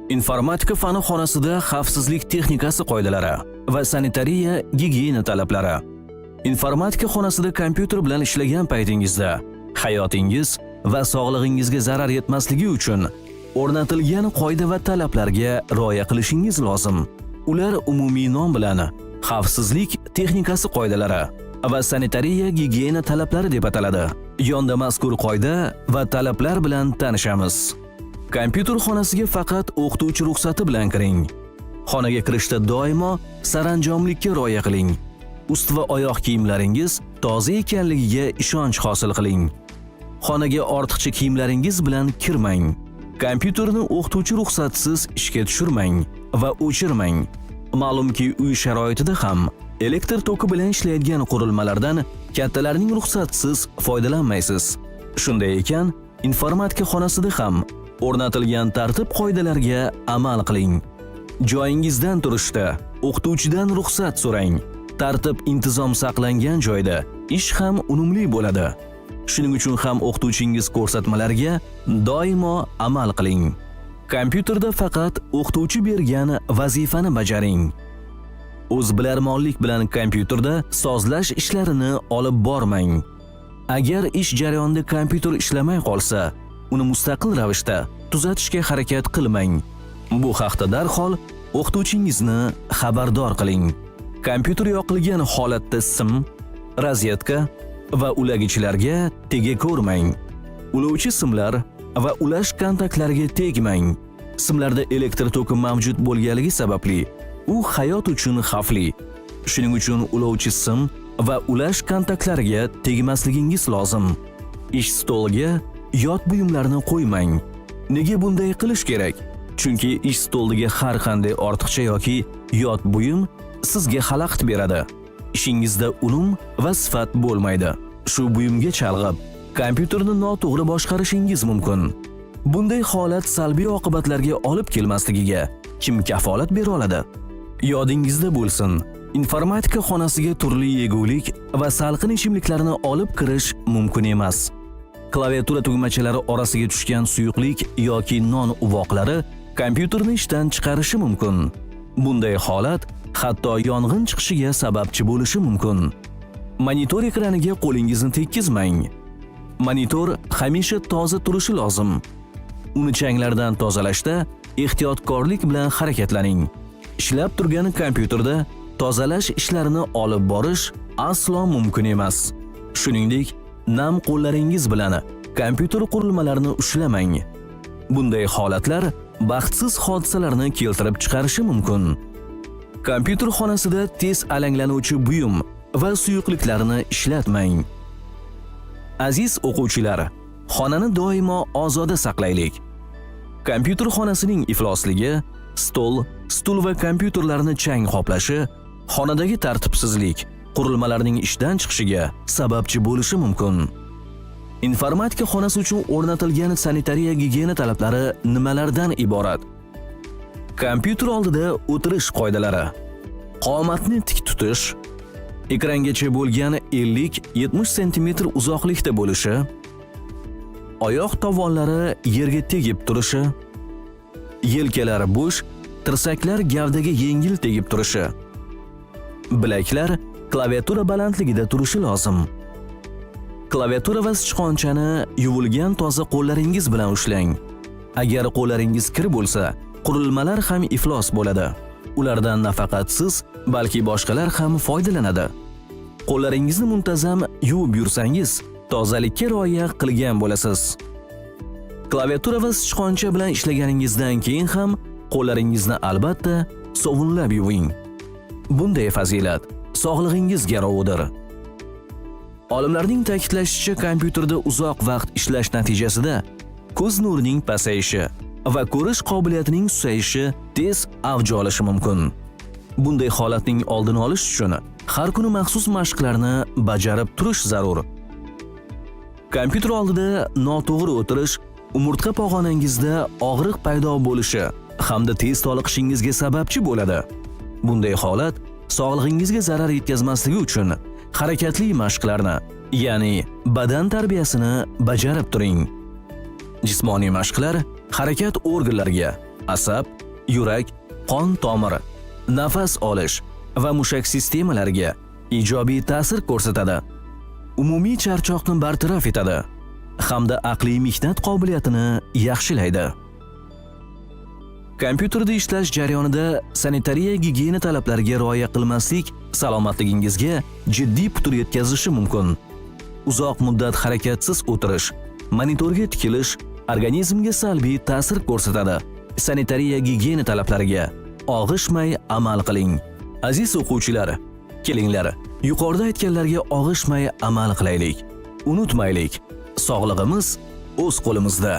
Informatika fani xonasida xavfsizlik texnikasi qoidalari va sanitariya gigiyena talablari. Informatika xonasida kompyuter bilan ishlagan paytingizda hayotingiz va sog'lig'ingizga zarar yetmasligi uchun o'rnatilgan qoida va talablarga rioya qilishingiz lozim. Ular umumiy nom bilan xavfsizlik texnikasi qoidalari va sanitariya gigiyena talablari deb ataladi. Yonda mazkur qoida va talablar bilan tanishamiz. Kompyuter xonasiga faqat o'qituvchi ruxsati bilan kiring. Xonaga kirishda doimo saranjomlikka rioya qiling. Ust va oyoq kiyimlaringiz toza ekanligiga ishonch hosil qiling. Xonaga ortiqcha kiyimlaringiz bilan kirmang. Kompyuterni o'qituvchi ruxsatsiz ishga tushirmang va o'chirmang. Ma'lumki, uy sharoitida ham elektr toki bilan ishlaydigan qurilmalardan kattalarning ruxsatsiz foydalanmaysiz. Shunday ekan, informatika xonasida ham o'rnatilgan tartib qoidalarga amal qiling. Joyingizdan turishda o'qituvchidan ruxsat so'rang. Tartib intizom saqlangan joyda ish ham unumli bo'ladi. Shuning uchun ham o'qituvchingiz ko'rsatmalariga doimo amal qiling. Kompyuterda faqat o'qituvchi bergan vazifani bajaring. O'zbilarmonlik bilan kompyuterda sozlash ishlarini olib bormang. Agar ish jarayonida kompyuter ishlamay qolsa, uni mustaqil ravishda tuzatishga harakat qilmang. Bu haqda darhol o'qituvchingizni xabardor qiling. Kompyuter yoqilgan holatda sim, rozyetka va ulagichlarga tega ko'rmang. Ulovchi simlar va ulash kontaktlariga tegmang. Simlarda elektr toki mavjud bo'lganligi sababli u hayot uchun xavfli. Shuning uchun ulovchi sim va ulash kontaktlariga tegmasligingiz lozim. Ish stoliga yot buyumlarni qo'ymang. Nega bunday qilish kerak? Chunki ish stoliga har qanday ortiqcha yoki yot buyum sizga xalaqit beradi. Ishingizda unum va sifat bo'lmaydi. Shu buyumga chalg'ib, kompyuterni noto'g'ri boshqarishingiz mumkin. Bunday holat salbiy oqibatlarga olib kelmasligiga kim kafolat bera oladi? Yodingizda bo'lsin, informatika xonasiga turli yegulik va salqin ichimliklarni olib kirish mumkin emas. Klaviatura tugmachalari orasiga tushgan suyuqlik yoki non uvoqlari kompyuterni ishdan chiqarishi mumkin. Bunday holat hatto yong'in chiqishiga sababchi bo'lishi mumkin. Monitor ekraniga qo'lingizni tekkizmang. Monitor hamisha toza turishi lozim. Uni changlardan tozalashda ehtiyotkorlik bilan harakatlaning. Ishlab turgan kompyuterda tozalash ishlarini olib borish aslo mumkin emas. Shuningdek, nam qo'llaringiz bilan kompyuter qurilmalarini ushlamang. Bunday holatlar baxtsiz hodisalarni keltirib chiqarishi mumkin. Kompyuter xonasida tez alanglanuvchi buyum va suyuqliklarni ishlatmang. Aziz o'quvchilar, xonani doimo ozoda saqlaylik. Kompyuter xonasining iflosligi, stul va kompyuterlarni chang qoplashi, xonadagi tartibsizlik qurilmalarning ishdan chiqishiga sababchi bo'lishi mumkin. Informatika xonasi uchun o'rnatilgan sanitariya gigiyena talablari nimalardan iborat? Kompyuter oldida o'tirish qoidalari. Qomatni tik tutish, ekrangacha bo'lgan 50-70 cm uzoqlikda bo'lishi, oyoq tovonlari yerga tegib turishi, yelkalar bo'sh, tirsaklar gavdaga yengil tegib turishi, bilaklar klaviatura balandligida turishi lozim. Klaviatura va sichqonchani yuvilgan toza qo'llaringiz bilan ushlang. Agar qo'llaringiz kir bo'lsa, qurilmalar ham iflos bo'ladi. Ulardan nafaqat siz, balki boshqalar ham foydalanadi. Qo'llaringizni muntazam yuvib yursangiz, tozalikka rioya qilgan bo'lasiz. Klaviatura va sichqoncha bilan ishlaganingizdan keyin ham qo'llaringizni albatta sovunlab yuving. Bunday fazilat sog'lig'ingizga garovidir. Olimlarning ta'kidlashicha, kompyuterda uzoq vaqt ishlash natijasida ko'z nurining pasayishi va ko'rish qobiliyatining susayishi tez avj olishi mumkin. Bunday holatning oldini olish uchun har kuni maxsus mashqlarni bajarib turish zarur. Kompyuter oldida noto'g'ri o'tirish umurtqa pog'onangizda og'riq paydo bo'lishi hamda tez toliqishingizga sababchi bo'ladi. Bunday holat sog'lig'ingizga zarar yetkazmasligi uchun harakatli mashqlarni, ya'ni badan tarbiyasini bajarib turing. Jismoniy mashqlar harakat organlariga, asab, yurak, qon tomiri, nafas olish va mushak sistemalariga ijobiy ta'sir ko'rsatadi. Umumiy charchoqni bartaraf etadi hamda aqliy mehnat qobiliyatini yaxshilaydi. Kompyuterda ishlash jarayonida sanitariya gigiyena talablariga rioya qilmaslik salomatligingizga jiddiy putur yetkazishi mumkin. Uzoq muddat harakatsiz o'tirish, monitorga tikilish organizmga salbiy ta'sir ko'rsatadi. Sanitariya gigiyena talablariga og'ishmay amal qiling. Aziz o'quvchilar, kelinglar, yuqorida aytganlarga og'ishmay amal qilaylik. Unutmaylik, sog'lig'imiz o'z qo'limizda.